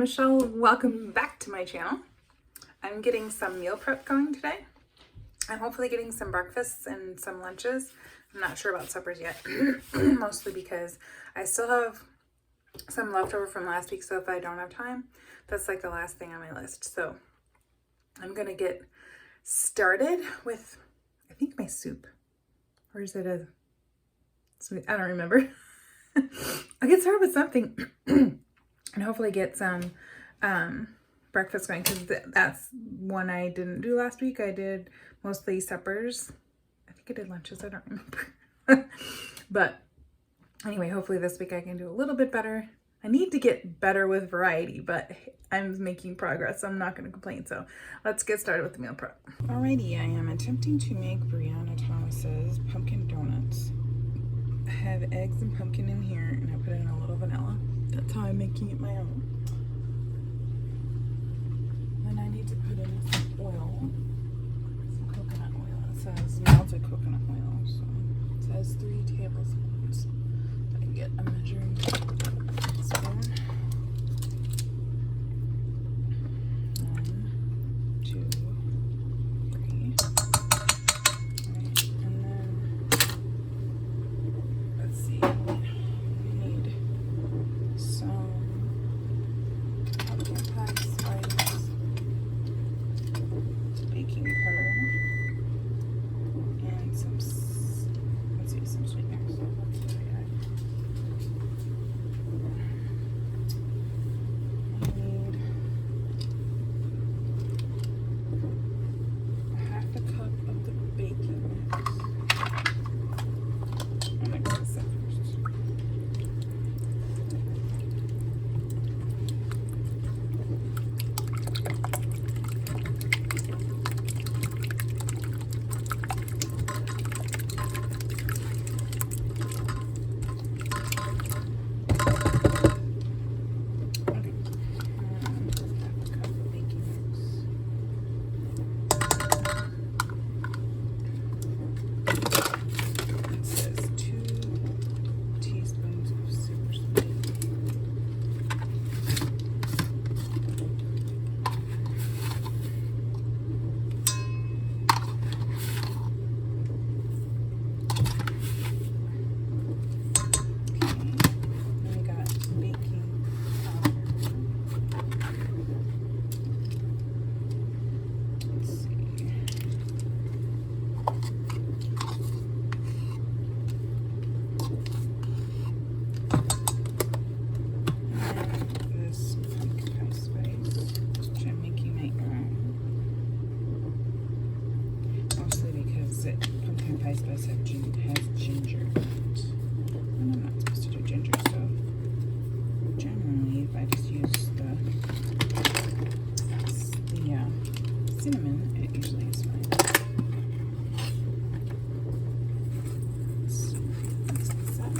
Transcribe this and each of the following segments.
Michelle. Welcome back to my channel. I'm getting some meal prep going today. I'm hopefully getting some breakfasts and some lunches. I'm not sure about suppers yet, mostly because I still have some leftover from last week, so if I don't have time, that's like the last thing on my list. So I'm gonna get started with, I think, my soup. Or is it a sweet? I don't remember. I'll get started with something and hopefully get some breakfast going, because that's one I didn't do last week. I did mostly suppers. I think I did lunches. I don't remember. But anyway, hopefully this week I can do a little bit better. I need to get better with variety, but I'm making progress, so I'm not going to complain. So let's get started with the meal prep. Alrighty, I am attempting to make Brianna Thomas's pumpkin donuts. I have eggs and pumpkin in here, and I put in a little vanilla. That's how I'm making it my own. Then I need to put in some oil, some coconut oil. It says melted coconut oil, so it says 3 tablespoons. I can get a measuring spoon. 1, 2, 3. Right, and then let's see. We need some pumpkin pie spice, baking powder, and some sweeteners. Let's see what I got. I need a half a cup of the baking mix. I'll mix this up first. Pumpkin pie spice has ginger in it. And I'm not supposed to do ginger, so generally if I just use the cinnamon, it usually is fine. Let's mix this up.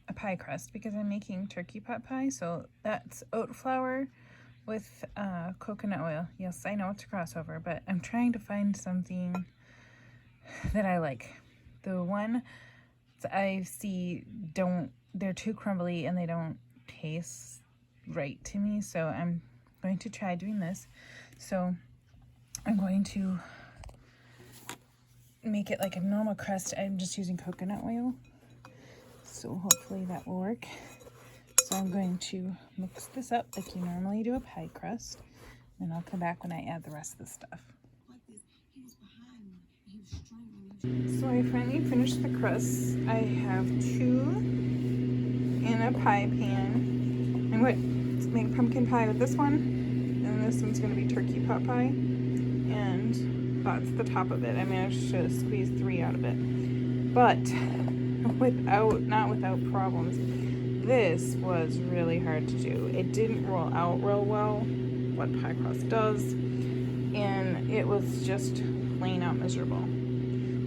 A pie crust, because I'm making turkey pot pie. So that's oat flour with coconut oil. Yes, I know it's a crossover, but I'm trying to find something that I like. The one I see they're too crumbly and they don't taste right to me. So I'm going to try doing this. So I'm going to make it like a normal crust. I'm just using coconut oil. So hopefully that will work. So I'm going to mix this up like you normally do a pie crust. And I'll come back when I add the rest of the stuff. So I finally finished the crust. I have 2 in a pie pan. I'm going to make pumpkin pie with this one. And this one's going to be turkey pot pie. and that's the top of it. I managed to squeeze 3 out of it, but not without problems. This was really hard to do. It didn't roll out real well, what pie crust does, and it was just plain out miserable.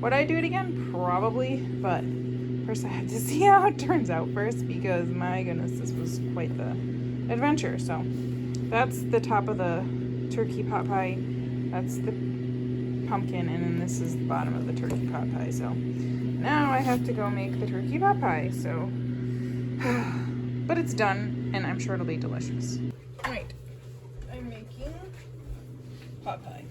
Would I do it again? Probably, but first I have to see how it turns out first, because my goodness, this was quite the adventure. So that's the top of the turkey pot pie. That's the pumpkin, and then this is the bottom of the turkey pot pie. So now I have to go make the turkey pot pie. So, but it's done, and I'm sure it'll be delicious. All right, I'm making pot pie.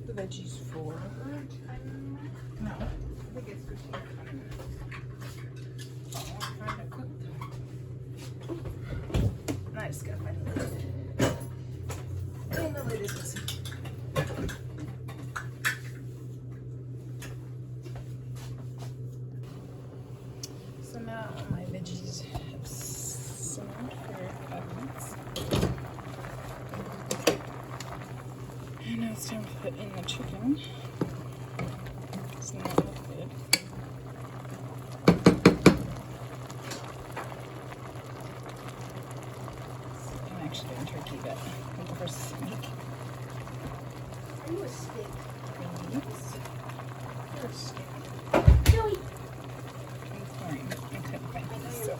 The veggies for no, I think it's 15 minutes. Oh, I'm trying to cook them. I just gotta find the lid. And the lid is missing. So now my veggies have simmered for 5 minutes. And now it's time to put in the chicken. It's not look good. I'm actually doing turkey, but I'm the first sneak. Are you a steak? Yes. You're a steak. Joey! I'm fine. I couldn't find it, so.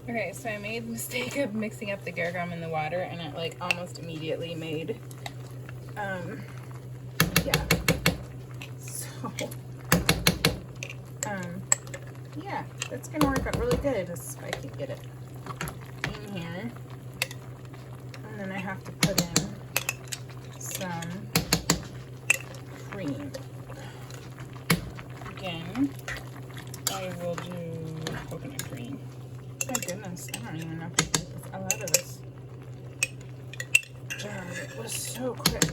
Okay, so I made the mistake of mixing up the gargum in the water, and it like almost immediately made, yeah. So, yeah, that's gonna work out really good if I can get it in here. And then I have to put in some cream. Again, I will do coconut cream. My goodness, I don't even know if I can get this out of this jar. It was so quick.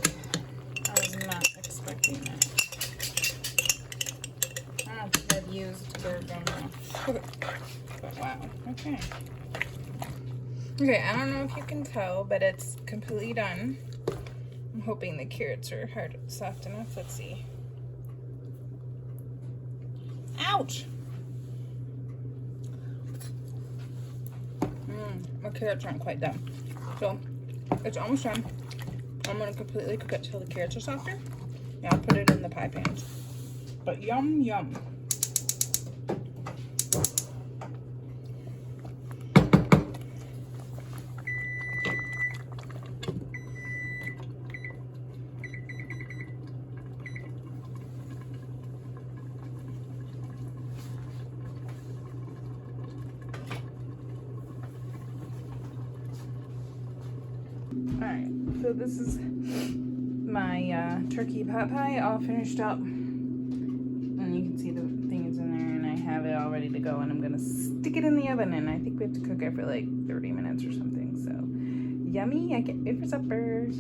I was not expecting that. I don't think I've used Granola. But wow, okay. Okay, I don't know if you can tell, but it's completely done. I'm hoping the carrots are soft enough. Let's see. Ouch! My carrots aren't quite done. So, it's almost done. I'm going to completely cook it till the carrots are softer. Yeah, I'll put it in the pie pans. But yum, yum. Alright, so this is my turkey pot pie all finished up. And you can see the things in there, and I have it all ready to go, and I'm gonna stick it in the oven, and I think we have to cook it for like 30 minutes or something. So yummy, I can't wait for supper.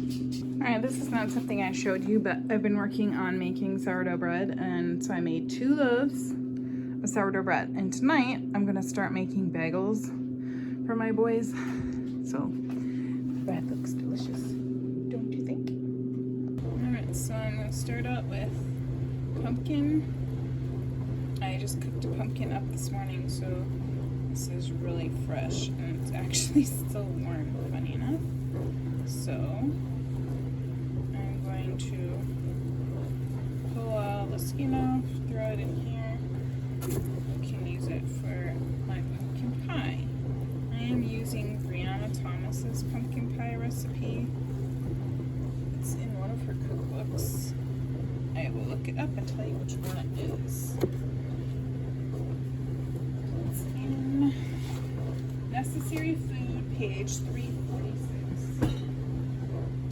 Alright, this is not something I showed you, but I've been working on making sourdough bread, and so I made 2 loaves of sourdough bread, and tonight I'm gonna start making bagels for my boys. So bread looks delicious, don't you think? Alright, so I'm going to start out with pumpkin. I just cooked a pumpkin up this morning, so this is really fresh, and it's actually still warm, funny enough. So I'm going to pull all the skin off, throw it in here. I can use it for my pumpkin pie. I am using Granola Thomas's pumpkin pie recipe. look it up and tell you which one it is. It's in Necessary Food, page 346.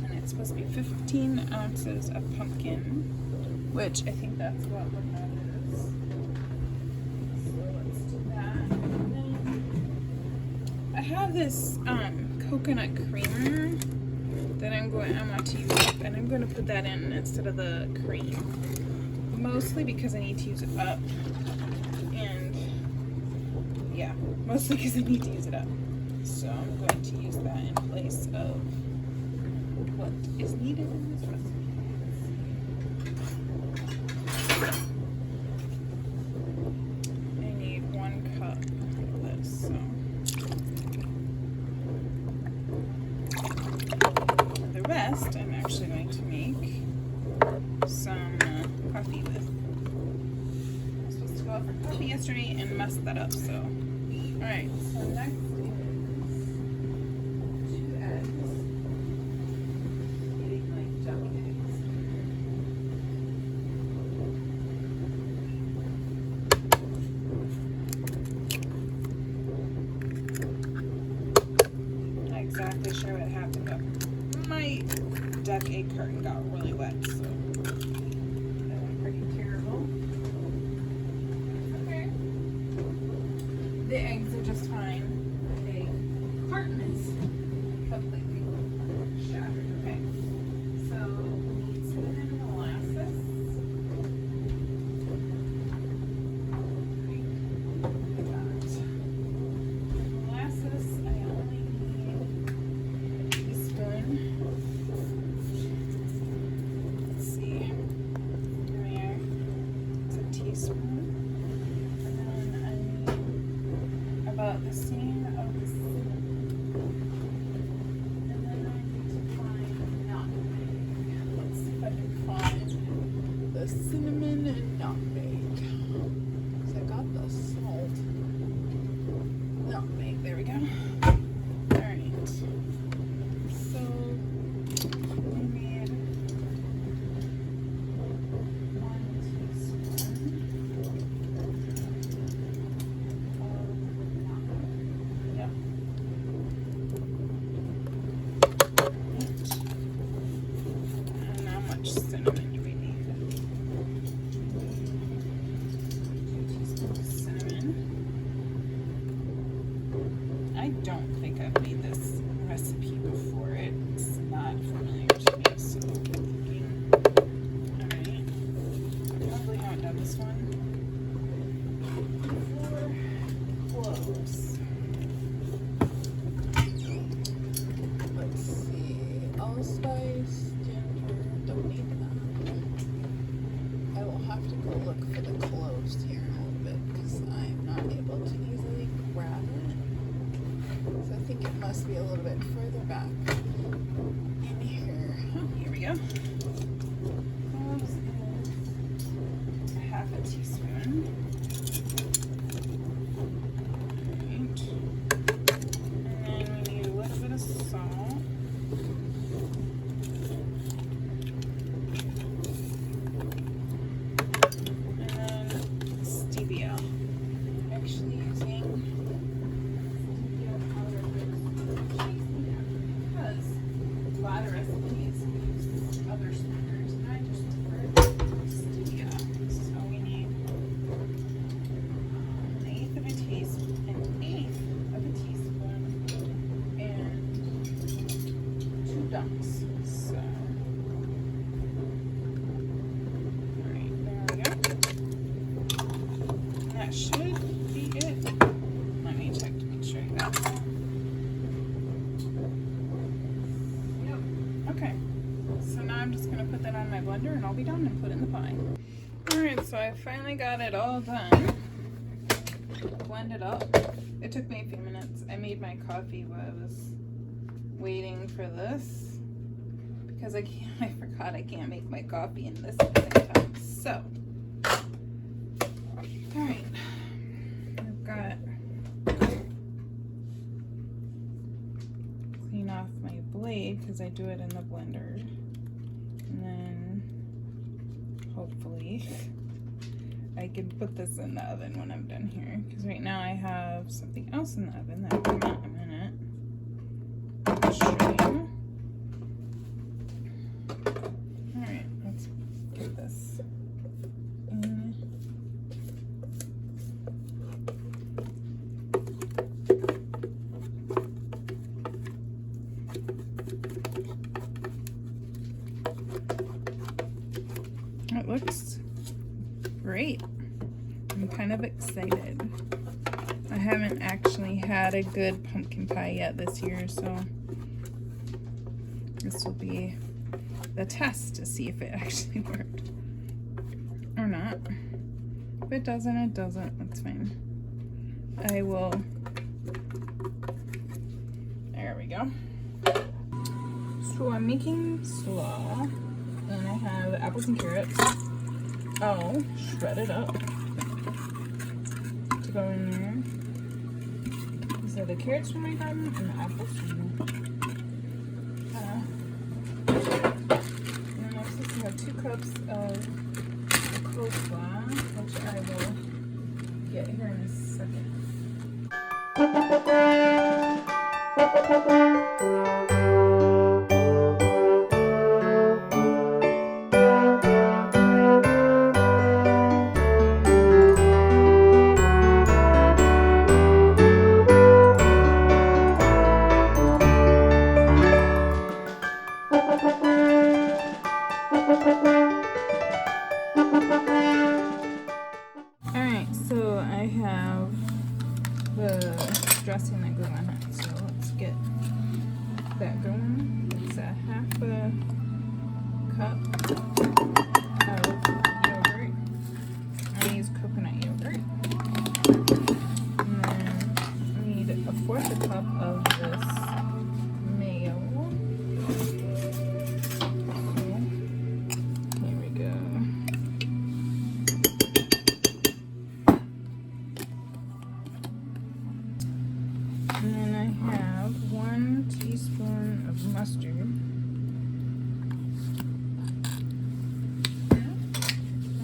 And it's supposed to be 15 ounces of pumpkin, which I think that's what that is. So let's do that. And then I have this coconut creamer that I want to use up, and I'm going to put that in instead of the cream, mostly because I need to use it up, and yeah, mostly because I need to use it up. So I'm going to use that in place of what is needed in this recipe. I need 1 cup of this, so. The rest I'm actually going to make some coffee with. I was supposed to go out for coffee yesterday and messed that up, so. Alright, so next is 2 eggs. Eating like duck eggs. Not exactly sure what happened, but my duck egg carton got really wet, so that went pretty terrible. Okay. The eggs are just fine. The carton is completely shattered. Okay. So we need cinnamon and molasses. Molasses, I only need a teaspoon. Let's see. There. It's a teaspoon. And then I need about the same of the cinnamon. And then I need to find nutmeg. Let's see if I can find the cinnamon and nutmeg. So I got the salt. Nutmeg, there we go. Alright. So we need 1 teaspoon of nutmeg. Yep. And how much cinnamon do we need? 2 teaspoons of cinnamon. I don't think I've made this recipe before. It's not familiar to me, so I'm thinking, alright. I probably haven't done this one. 4 cloves. Let's see. Allspice, ginger, don't need that. I will have to go look for the cloves here in a little bit because I'm not able to easily grab it. So I think it must be a little bit further back in here. Oh, here we go. Cloves is 1/2 teaspoon. Alright. And then we need a little bit of salt. And then stevia. Actually using stevia powder because a lot of recipes use other sweeteners, and I just prefer stevia. So we need 1/8 of a teaspoon, and 2 dunks. So, alright, there we go. And that should be it. Let me check to make sure I got that. Yep. Okay. So now I'm just gonna put that on my blender and I'll be done and put it in the pie. Alright, so I finally got it all done. Blended up. It took me a few minutes. I made my coffee while I was waiting for this because I forgot I can't make my coffee in this at the same time. So, alright. I've got clean off my blade because I do it in the blender. And then hopefully I could put this in the oven when I'm done here. Because right now I have something else in the oven that will come out in a minute. I'll show you. Alright, let's get this in. It looks great. I'm kind of excited. I haven't actually had a good pumpkin pie yet this year, so this will be the test to see if it actually worked or not. If it doesn't, it doesn't. That's fine. I will. There we go. So I'm making slaw. And I have apples and carrots. Oh, shredded up to go in there. These are the carrots from my garden and the apples from and then I also have 2 cups of coleslaw, which I will get here in a second. Alright, so I have the dressing that goes on it, so let's get that going. It's a half a cup of yogurt. I use coconut yogurt. And then I need a 1/4 cup of this mayo. Here we go. And then I have 1 teaspoon of mustard,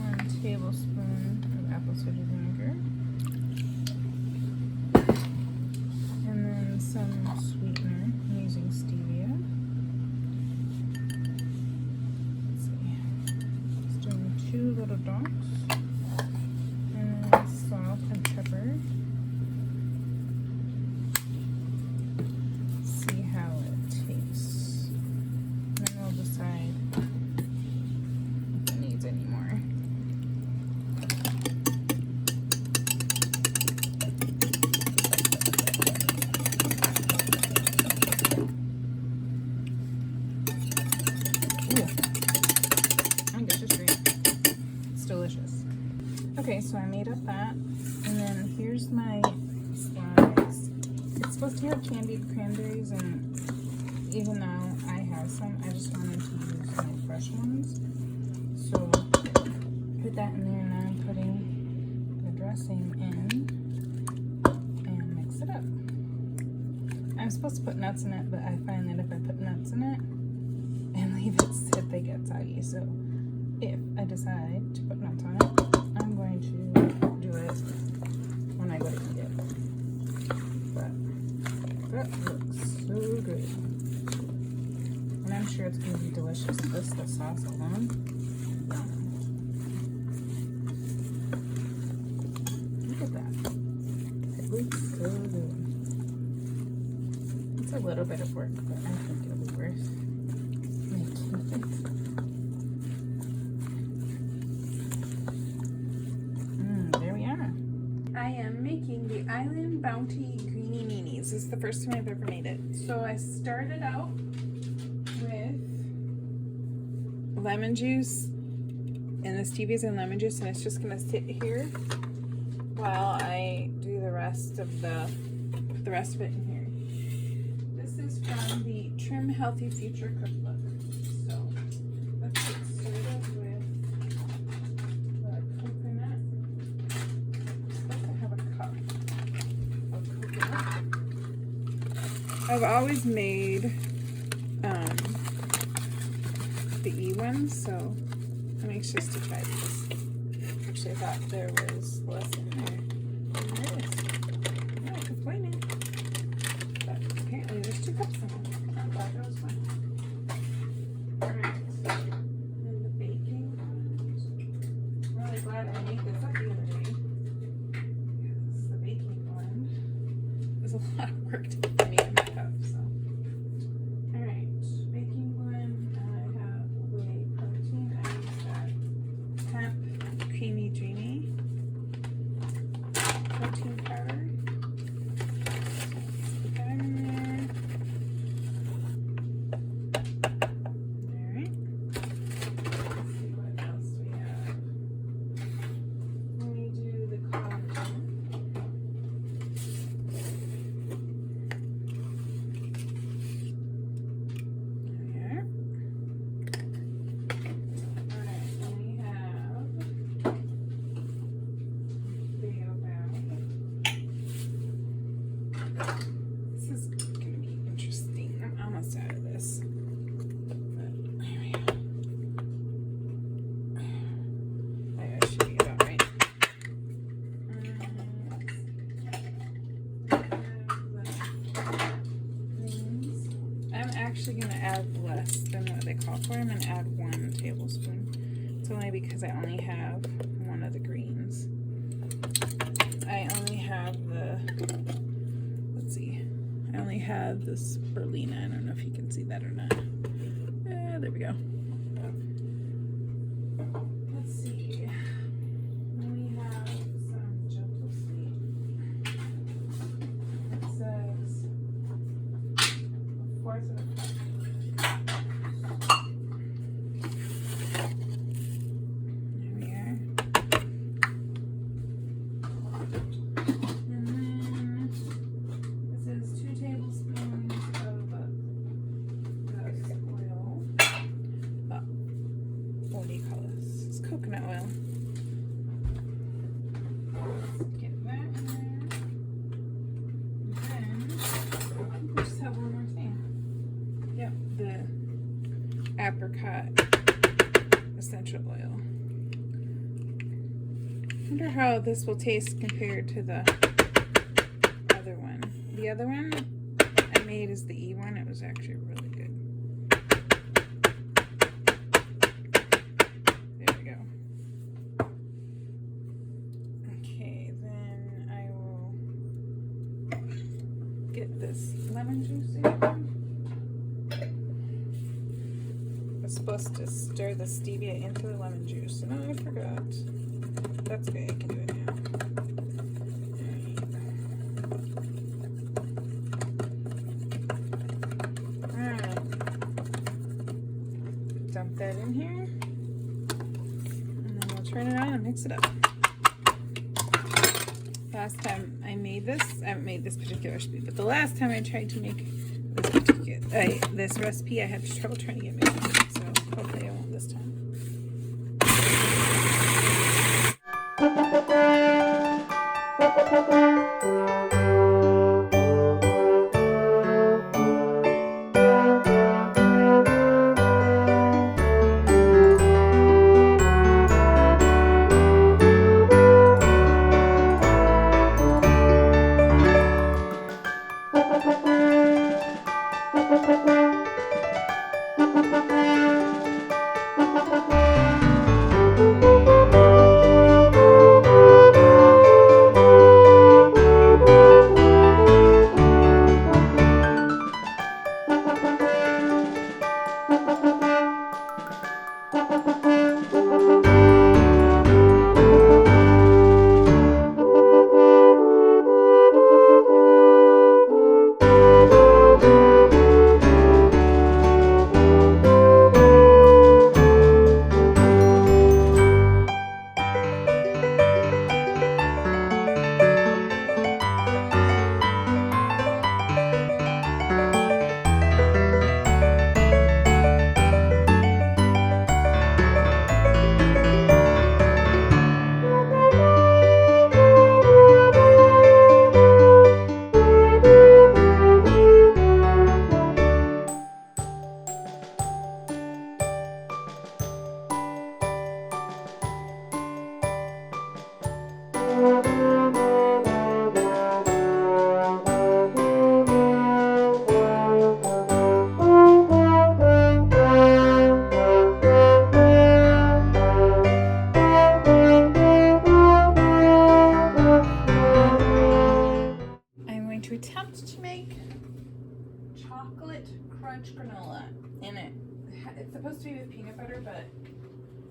1 tablespoon of apple cider vinegar, and then some sweetener. I'm using stevia. Let's see. Just doing 2 little dots, and then salt and pepper. Okay, so I made up that, and then here's my slides. It's supposed to have candied cranberries, and even though I have some, I just wanted to use my fresh ones. So put that in there, and now I'm putting the dressing in and mix it up. I'm supposed to put nuts in it, but I find that if I put nuts in it and leave it sit, they get soggy. So if I decide to put nuts on it, I'm going to do it when I go to eat it. But that looks so good. And I'm sure it's going to be delicious. Just the sauce alone. Look at that. It looks so good. It's a little bit of work, but I think it'll be worth making it. I am making the Island Bounty Greenie Meanies. This is the first time I've ever made it. So I started out with lemon juice, and the stevia's in lemon juice, and it's just gonna sit here while I do the rest of it in here. This is from the Trim Healthy Future cookbook. So let's get started with the coconut. I've always made the E ones, so I'm anxious to try this. Actually, actually thought there was less in there. And there is. I'm not complaining. But apparently there's 2 cups in it. I thought that was fine. Alright. And the baking ones. I'm really glad I made this up the other day. Because the baking one is a lot of work to get me in my cup, so. Alright. Baking one, I have whey protein. I use that hemp creamy dreamy protein powder. Put that in there. Alright. Let's see what else we have. Let me do the collagen. There. Alright, then we have this is gonna be interesting. I'm almost out of this. But here we go. I should be about right. I'm actually gonna add less than what they call for. I'm gonna add 1 tablespoon. It's only because I only have one of the greens. I only have the, let's see, I only have the spirulina. I don't know if you can see that or not. There we go. Let's see. Then we have some gentle sweet. It says 1/4 of a cup. There we are. And then this is 2 tablespoons of oil. What do you call this? It's coconut oil. Let's get that in there. And then we just have one more thing. Yep, the apricot essential oil. Wonder how this will taste compared to the other one. The other one I made is the E one. It was actually really good. There we go. Okay, then I will get this lemon juice again. I was supposed to stir the stevia into the lemon juice, and I forgot. That's okay, I can do it now. Alright. Dump that in here. And then we'll turn it on and mix it up. Last time I made this, I haven't made this particular recipe, but the last time I tried to make this recipe, I had trouble trying to get mixed, so hopefully I won't this time. crunch granola, and it's supposed to be with peanut butter, but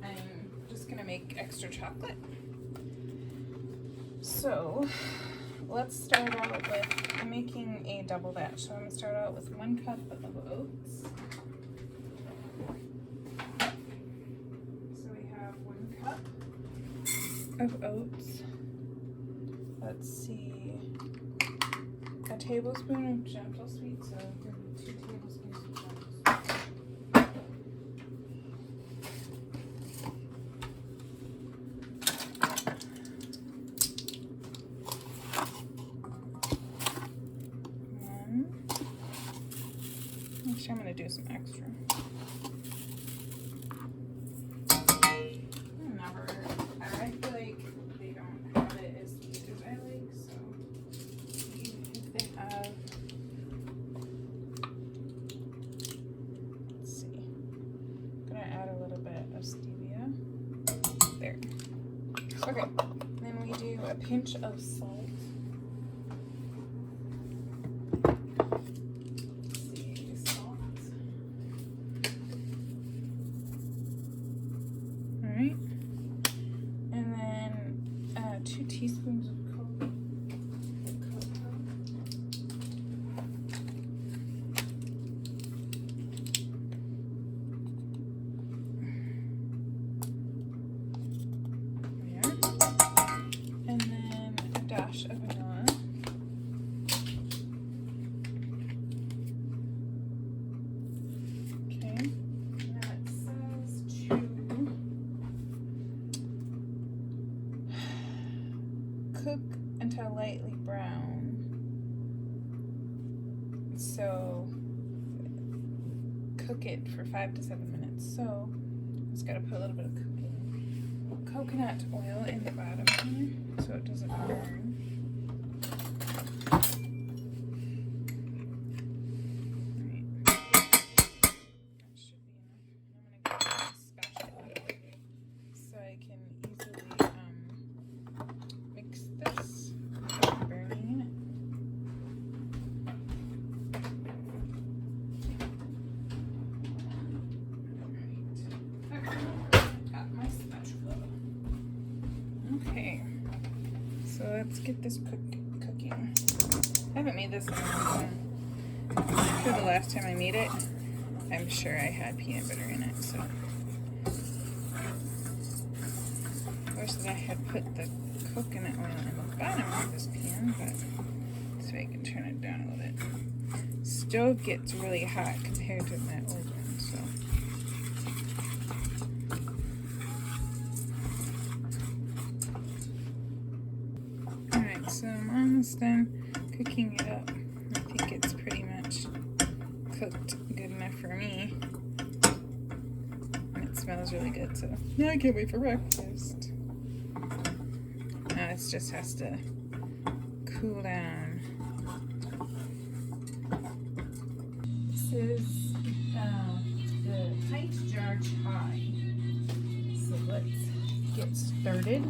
I'm just gonna make extra chocolate. So let's start out with, I'm making a double batch. So I'm gonna start out with 1 cup of oats. So we have 1 cup of oats. Let's see, a tablespoon of gentle sweet, so 2 tablespoons of gentle sweet. Actually, I'm going to do some extra. I feel like they don't have it as sweet as I like, so if they have, let's see, I'm going to add a little bit of stevia. There. Okay, then we do a pinch of salt. And then 2 teaspoons of cocoa. There. And then a dash of vanilla. Okay. Now it says to cook until lightly brown. So cook it for 5 to 7 minutes. So just gotta put a little bit of coconut oil in the bottom here so it doesn't burn. Okay, so let's get this cooking. I haven't made this in a long time. For the last time I made it, I'm sure I had peanut butter in it, so. I wish that I had put the coconut oil in the bottom of this pan, but so I can turn it down a little bit. Stove gets really hot compared to that old one, so. So I'm almost done cooking it up. I think it's pretty much cooked good enough for me. And it smells really good, so now I can't wait for breakfast. Now it just has to cool down. This is the tight jar chai. So let's get started.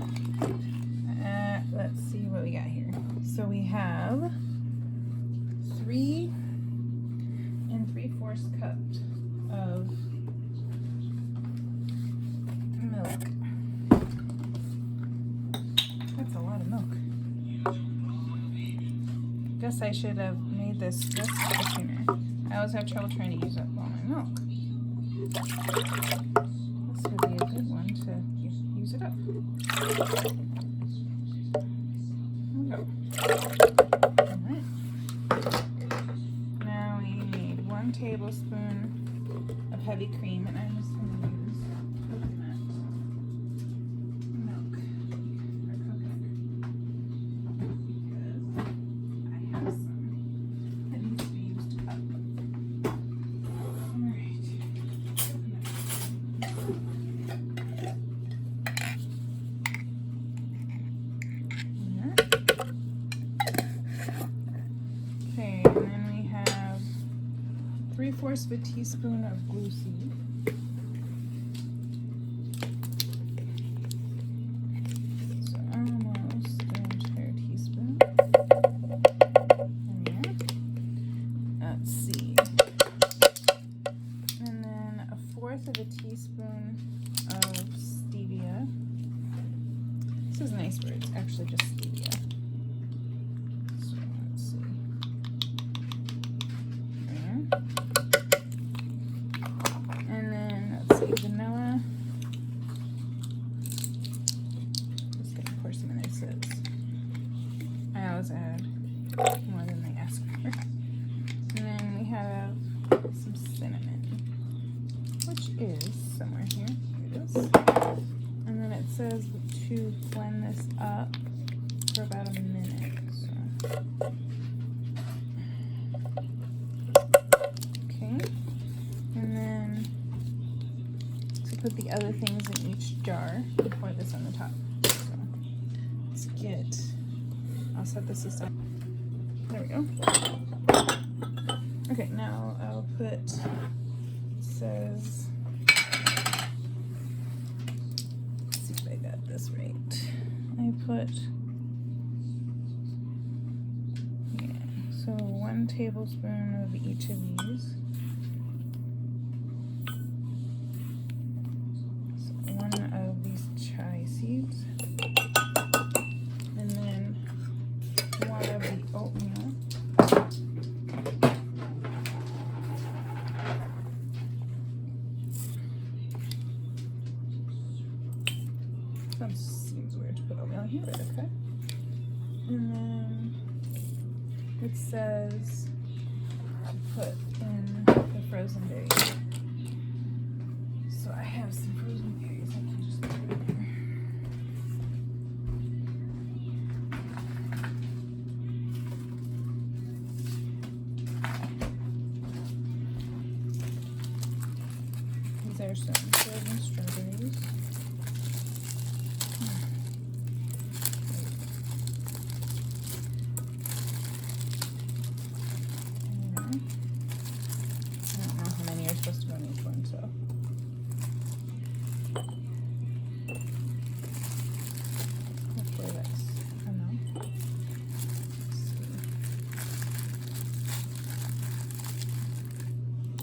Let's see what we got here. So we have 3 3/4 cups of milk. That's a lot of milk. Guess I should have made this just sooner. I always have trouble trying to use up all my milk. This would be a good one to use it up. Alright. Now we need 1 tablespoon of heavy cream, and I'm just going to use coconut milk or coconut because I have some that needs to be used up. Alright. Okay, and then we have 3/4 of a teaspoon of blue seed. So almost an entire teaspoon. There. Let's see. actually just stevia. So let's see. There. And then let's see, vanilla. Just gonna pour some in there so I always add more than they ask for. And then we have some cinnamon, which is somewhere here. Here it is. And then it says to blend this up for about a minute. So. Okay. And then to put the other things in each jar and pour this on the top. So let's get, I'll set this aside. There we go. Okay, now I'll put, it says, let's see if I got this right. I put, yeah, so 1 tablespoon of each of these. So 1 of these chai seeds. And then 1 of the oatmeal. That seems weird to put oatmeal here, but okay. And then it says to put in the frozen berries. So I have some frozen berries. I can just put it in there. These are some frozen strawberries. Supposed to go in each one, so hopefully that's enough.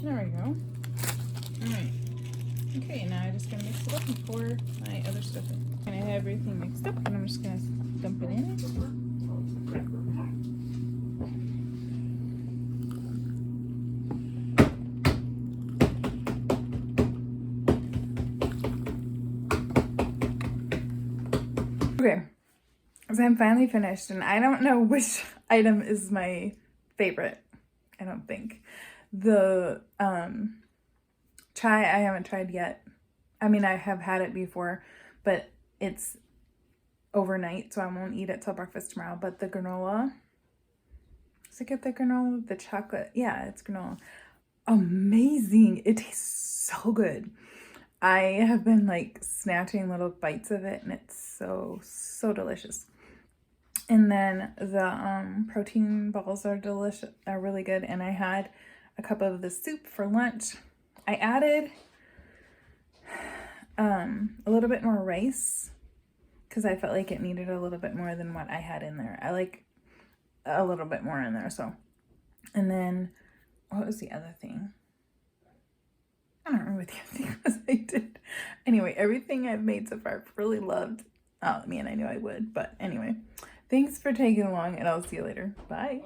There we go. Alright. Okay, now I'm just gonna mix it up and pour my other stuff in. And I have everything mixed up, and I'm just gonna dump it in. Okay, so I'm finally finished, and I don't know which item is my favorite. I don't think. The chai I haven't tried yet. I mean, I have had it before, but it's overnight, so I won't eat it till breakfast tomorrow. But the granola, does it get the granola? The chocolate, yeah, it's granola. Amazing. It tastes so good. I have been like snatching little bites of it, and it's so delicious. And then the protein balls are delicious, are really good. And I had a cup of the soup for lunch. I added a little bit more rice because I felt like it needed a little bit more than what I had in there. I like a little bit more in there. So, and then what was the other thing? I don't remember what the other thing was I did. Anyway, everything I've made so far I've really loved. Oh, man, I knew I would. But anyway, thanks for tagging along, and I'll see you later. Bye.